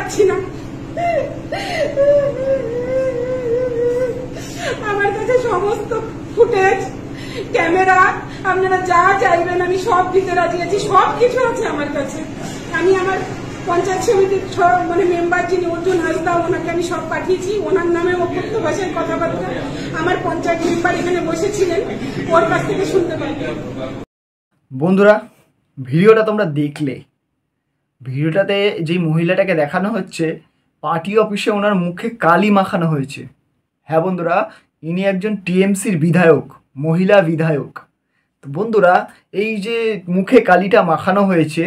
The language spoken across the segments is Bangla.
পাচ্ছি না। আমার কাছে সমস্ত ফুটেজ, ক্যামেরা, আপনারা যা চাইবেন আমি সব দিতে রাজি আছি, সব কিছু আছে আমার কাছে। আমি আমার পঞ্চায়েত সমিতির মানে মেম্বার যিনি অর্জুন হাসদা, ওনাকে আমি সব পাঠিয়েছি। ওনার নামে অভ্যর্থ ভাষায় কথাবার্তা আমার পঞ্চায়েত মেম্বার এখানে বসেছিলেন, ওর কাছ থেকে শুনতে পারবেন। বন্ধুরা, ভিডিওটা তোমরা দেখলে, ভিডিওটাতে যেই মহিলাটাকে দেখানো হচ্ছে পার্টি অফিসে ওনার মুখে কালি মাখানো হয়েছে। হ্যাঁ বন্ধুরা, ইনি একজন টিএমসির বিধায়ক, মহিলা বিধায়ক। তো বন্ধুরা, এই যে মুখে কালিটা মাখানো হয়েছে,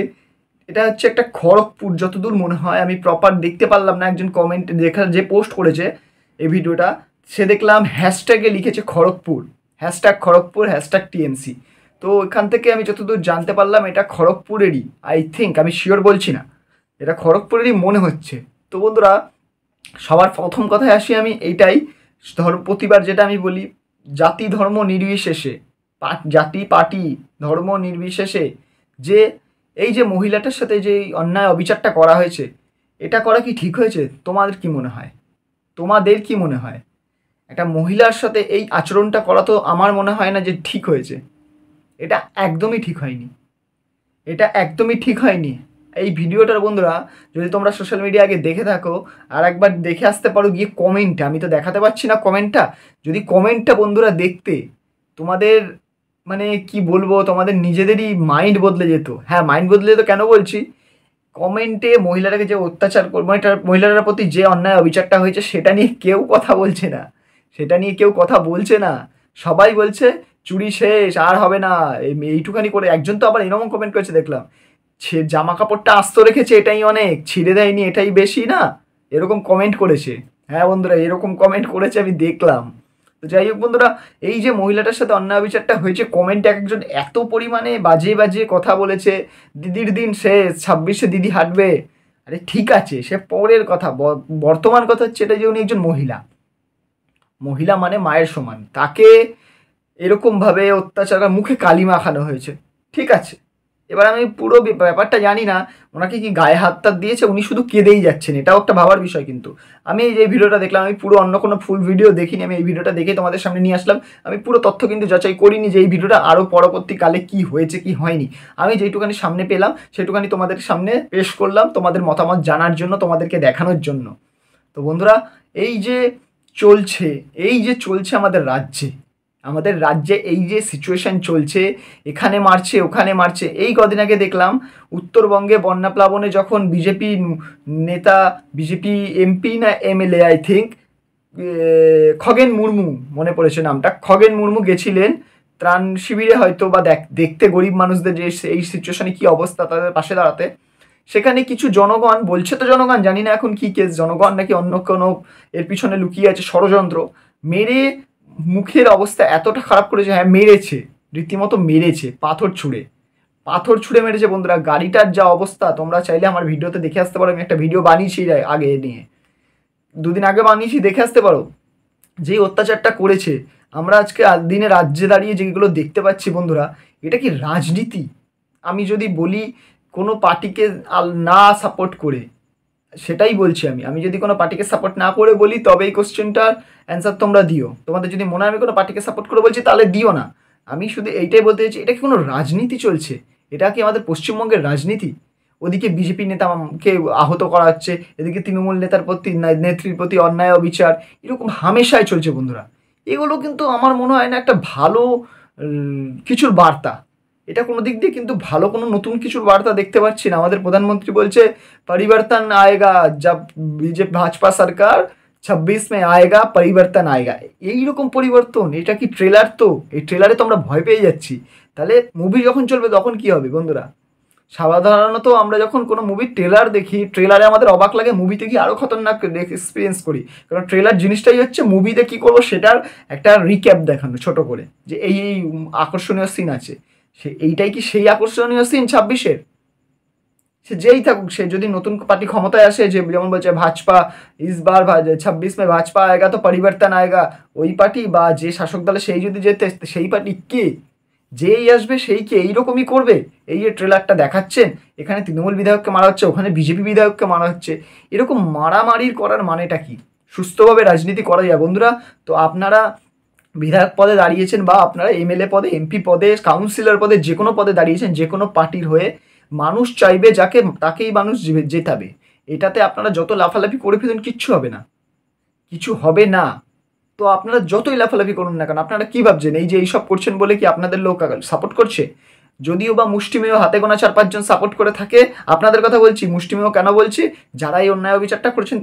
এটা হচ্ছে একটা খড়গপুর, যতদূর মনে হয়। আমি প্রপার দেখতে পারলাম না, একজন কমেন্ট দেখা যে পোস্ট করেছে এই ভিডিওটা, সে দেখলাম হ্যাশট্যাগে লিখেছে Kharagpur, hashtag Kharagpur, hashtag TMC. তো এখান থেকে আমি যতদূর জানতে পারলাম এটা খড়গপুরেরই, আই থিঙ্ক, আমি শিওর বলছি না, এটা খড়গপুরেরই মনে হচ্ছে। তো বন্ধুরা, সবার প্রথম কথায় আসি আমি এইটাই, প্রতিবার যেটা আমি বলি, জাতি ধর্ম নির্বিশেষে, জাতি পার্টি ধর্ম নির্বিশেষে যে এই যে মহিলাটার সাথে যে অন্যায় অবিচারটা করা হয়েছে, এটা করা কি ঠিক হয়েছে? তোমাদের কি মনে হয়? তোমাদের কি মনে হয়? একটা মহিলার সাথে এই আচরণটা করা তো আমার মনে হয় না যে ঠিক হয়েছে। এটা একদমই ঠিক হয়নি, এটা একদমই ঠিক হয়নি। এই ভিডিওটার বন্ধুরা যদি তোমরা সোশ্যাল মিডিয়া আগে দেখে থাকো, আর একবার দেখে আসতে পারো গিয়ে কমেন্টে, আমি তো দেখাতে পারছি না কমেন্টটা, যদি কমেন্টটা বন্ধুরা দেখতে, তোমাদের মানে কি বলবো, তোমাদের নিজেদেরই মাইন্ড বদলে যেত। হ্যাঁ, মাইন্ড বদলে যেত কেন বলছি, কমেন্টে মহিলাটাকে যে অত্যাচার মহিলাটার প্রতি যে অন্যায় অবিচারটা হয়েছে সেটা নিয়ে কেউ কথা বলছে না, সেটা নিয়ে কেউ কথা বলছে না। সবাই বলছে চুরি শেষ, আর হবে না, এইটুখানি করে। একজন তো আবার এরকম কমেন্ট করেছে দেখলাম, সে জামা কাপড়টা আস্ত রেখেছে এটাই অনেক, ছিঁড়ে দেয়নি এটাই বেশি না, এরকম কমেন্ট করেছে। হ্যাঁ বন্ধুরা, এরকম কমেন্ট করেছে, আমি দেখলাম। তো যাই হোক বন্ধুরা, এই যে মহিলাটার সাথে অন্যায় বিচারটা হয়েছে, কমেন্টে একজন এত পরিমাণে বাজে বাজে কথা বলেছে, দিদির দিন শেষ, 26শে দিদি হাঁটবে। আরে ঠিক আছে, সে পরের কথা, বর্তমান কথা হচ্ছে এটা যে উনি একজন মহিলা, মহিলা মানে মায়ের সমান, তাকে এরকমভাবে অত্যাচার, মুখে কালি মাখানো হয়েছে। ঠিক আছে, এবার আমি পুরো ব্যাপারটা জানি না, ওনাকে কি গায়ে হাত টাত দিয়েছে, উনি শুধু কেঁদেই যাচ্ছেন, এটাও একটা ভাবার বিষয়। কিন্তু আমি এই যে ভিডিওটা দেখলাম, আমি পুরো অন্য কোনো ফুল ভিডিও দেখিনি, আমি এই ভিডিওটা দেখে তোমাদের সামনে নিয়ে আসলাম। আমি পুরো তথ্য কিন্তু যাচাই করিনি যে এই ভিডিওটা আরও পরবর্তীকালে কি হয়েছে কি হয়নি। আমি যেইটুখানি সামনে পেলাম সেটুখানি তোমাদের সামনে পেশ করলাম, তোমাদের মতামত জানার জন্য, তোমাদেরকে দেখানোর জন্য। তো বন্ধুরা, এই যে চলছে, এই যে চলছে আমাদের রাজ্যে এই যে সিচুয়েশন চলছে, এখানে মারছে ওখানে মারছে। এই কদিন আগে দেখলাম উত্তরবঙ্গে বন্যা প্লাবনে যখন বিজেপি নেতা, বিজেপি এমপি না MLA, I think Khagen Murmu, মনে পড়েছে নামটা, খগেন মুর্মু গেছিলেন ত্রাণ শিবিরে, হয়তো বা দেখতে গরিব মানুষদের যে এই সিচুয়েশনে কি অবস্থা, তাদের পাশে দাঁড়াতে। সেখানে কিছু জনগণ, বলছে তো জনগণ, জানি না এখন কি কেস, জনগণ নাকি অন্য কোনো এর পিছনে লুকিয়ে আছে ষড়যন্ত্র, মেরে মুখের অবস্থা এতটা খারাপ করেছে। হ্যাঁ, মেরেছে, রীতিমতো মেরেছে, পাথর ছুঁড়ে মেরেছে। বন্ধুরা, গাড়িটার যা অবস্থা, তোমরা চাইলে আমার ভিডিওতে দেখে আসতে পারো, আমি একটা ভিডিও বানিয়েছি আগে নিয়ে, দুদিন আগে বানিয়েছি, দেখে আসতে পারো। যেই অত্যাচারটা করেছে, আমরা আজকে দিনে রাজ্যে দাঁড়িয়ে যেগুলো দেখতে পাচ্ছি বন্ধুরা, এটা কি রাজনীতি? আমি যদি বলি কোনো পার্টিকে না সাপোর্ট করে, সেটাই বলছি আমি যদি কোনো পার্টিকে সাপোর্ট না করে বলি, তবে এই কোশ্চেনটার অ্যান্সার তোমরা দিও। তোমাদের যদি মনে হয় আমি কোনো পার্টিকে সাপোর্ট করে বলছি, তাহলে দিও না। আমি শুধু এইটাই বলতে চাইছি, এটা কি কোনো রাজনীতি চলছে? এটা কি আমাদের পশ্চিমবঙ্গের রাজনীতি? ওদিকে বিজেপি নেতাকে আহত করা হচ্ছে, এদিকে তৃণমূল নেত্রীর প্রতি অন্যায় অবিচার, এরকম হামেশাই চলছে বন্ধুরা। এগুলো কিন্তু আমার মনে হয় না একটা ভালো কিছুর বার্তা। এটা কোনো দিক দিয়ে কিন্তু ভালো কোনো নতুন কিছুর বার্তা দেখতে পাচ্ছি না। আমাদের প্রধানমন্ত্রী বলছে পরিবর্তন আয়েগা, জব বিজেপি ভাজপা সরকার 26 में आएगा পরিবর্তন আয়েগা। এইরকম পরিবর্তন, এটা কি ট্রেলার? তো এই ট্রেলারে তো আমরা ভয় পেয়ে যাচ্ছি। তাহলে মুভি যখন চলবে তখন কি হবে বন্ধুরা? সাধারণত আমরা যখন কোনো মুভির ট্রেলার দেখি, ট্রেলারে আমাদের অবাক লাগে, মুভিতে কি আরও খতরনাক এক্সপিরিয়েন্স করি। কারণ ট্রেলার জিনিসটাই হচ্ছে মুভিতে কী করবো সেটার একটা রিক্যাপ দেখানো ছোটো করে, যে এই আকর্ষণীয় সিন আছে। এইটাই কি সেই আকর্ষণীয় সিন 26-এর? সে যেই থাকুক, সে যদি নতুন পার্টি ক্ষমতায় আসে, যে যেমন বলছে ভাজপা ইসবার 26 में ভাজপা আয়েগা তো পরিবর্তন আয়েগা, ওই পার্টি বা যে শাসক দলে সেই যদি যেতে, সেই পার্টি কে? যেই আসবে সেই কি এইরকমই করবে? এই যে ট্রেলারটা দেখাচ্ছেন, এখানে তৃণমূল বিধায়ককে মারা হচ্ছে, ওখানে বিজেপি বিধায়ককে মারা হচ্ছে, এরকম মারামারির করার মানেটা কি? সুস্থভাবে রাজনীতি করা যায় বন্ধুরা। তো আপনারা বিধায়ক পদে দাঁড়িয়েছেন বা আপনারা এমএলএ পদে, এমপি পদে, কাউন্সিলর পদে, যে কোনো পদে দাঁড়িয়েছেন, যে কোনো পার্টির হয়ে, মানুষ চাইবে যাকে, তাকেই মানুষ জেতাবে। এটাতে আপনারা যত লাফালাফি করে ফেলুন কিচ্ছু হবে না, কিছু হবে না। তো আপনারা যতই লাফালাফি করুন না কেন, আপনারা কি ভাবছেন এই যে এইসব করছেন বলে কি আপনাদের লোক সাপোর্ট করছে? যদিও বা মুষ্টিমেয় হাতে গোনা 4-5 জন সাপোর্ট করে থাকে, আপনাদের কথা বলছি। মুষ্টিমেয় কেন বলছি? যারা এই অন্যায় বিচারটা করছেন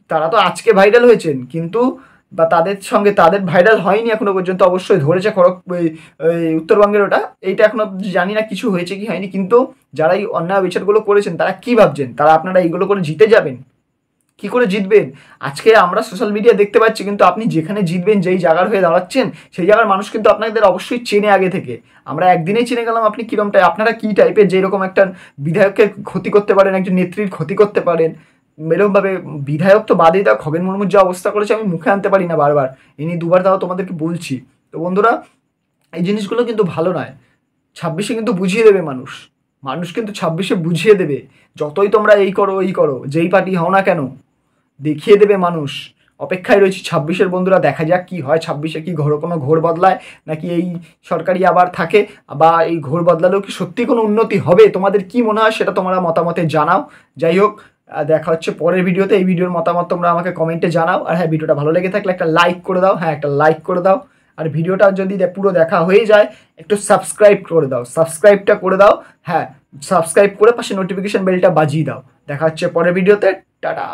তারা তো আজকে ভাইরাল হয়েছেন, কিন্তু বা তাদের সঙ্গে তাদের ভাইরাল হয়নি এখনো পর্যন্ত। অবশ্যই ধরেছে উত্তরবঙ্গের ওটা, এইটা এখনো জানি না কিছু হয়েছে কি হয়নি। কিন্তু যারা এই অন্যায় বিচারগুলো করেছেন তারা কি ভাবছেন? তারা আপনারা এইগুলো করে জিতে যাবেন? কি করে জিতবেন? আজকে আমরা সোশ্যাল মিডিয়া দেখতে পাচ্ছি, কিন্তু আপনি যেখানে জিতবেন, যেই জায়গার হয়ে দাঁড়াচ্ছেন, সেই জায়গার মানুষ কিন্তু আপনাদের অবশ্যই চেনে আগে থেকে। আমরা একদিনেই চিনে গেলাম আপনি কীরকম আপনারা কী টাইপের, যেরকম একটা বিধায়ককে ক্ষতি করতে পারেন, একজন নেত্রীর ক্ষতি করতে পারেন এরকমভাবে। বিধায়ক তো বাদেই দাও, খগেন মুর্মুর যা অবস্থা করেছে আমি মুখে আনতে পারি না বারবার, ইনি দুবার তাও তোমাদেরকে বলছি। তো বন্ধুরা, এই জিনিসগুলো কিন্তু ভালো নয়। 26-এ কিন্তু বুঝিয়ে দেবে মানুষ, কিন্তু 26-এ বুঝিয়ে দেবে। যতই তোমরা এই করো, যেই পার্টি হও না কেন, দেখিয়ে দেবে মানুষ। অপেক্ষায় রয়েছি 26-এর বন্ধুরা, দেখা যাক কি হয়। 26-এ কি কোনো ঘোর বদলায়, নাকি এই সরকারই আবার থাকে, বা এই ঘোর বদলালেও কি সত্যি কোনো উন্নতি হবে? তোমাদের কি মনে হয় সেটা তোমরা মতামতে জানাও। যাই হোক, দেখা হচ্ছে পরের ভিডিওতে। এই ভিডিওর মতামত তোমরা আমাকে কমেন্টে জানাও। আর হ্যাঁ, ভিডিওটা ভালো লেগে থাকলে একটা লাইক করে দাও। হ্যাঁ, একটা লাইক করে দাও। আর ভিডিওটা যদি পুরো দেখা হয়ে যায়, একটু সাবস্ক্রাইব করে দাও, সাবস্ক্রাইবটা করে দাও। হ্যাঁ, সাবস্ক্রাইব করে পাশে নোটিফিকেশন বেলটা বাজিয়ে দাও। দেখা হচ্ছে পরের ভিডিওতে। টাটা।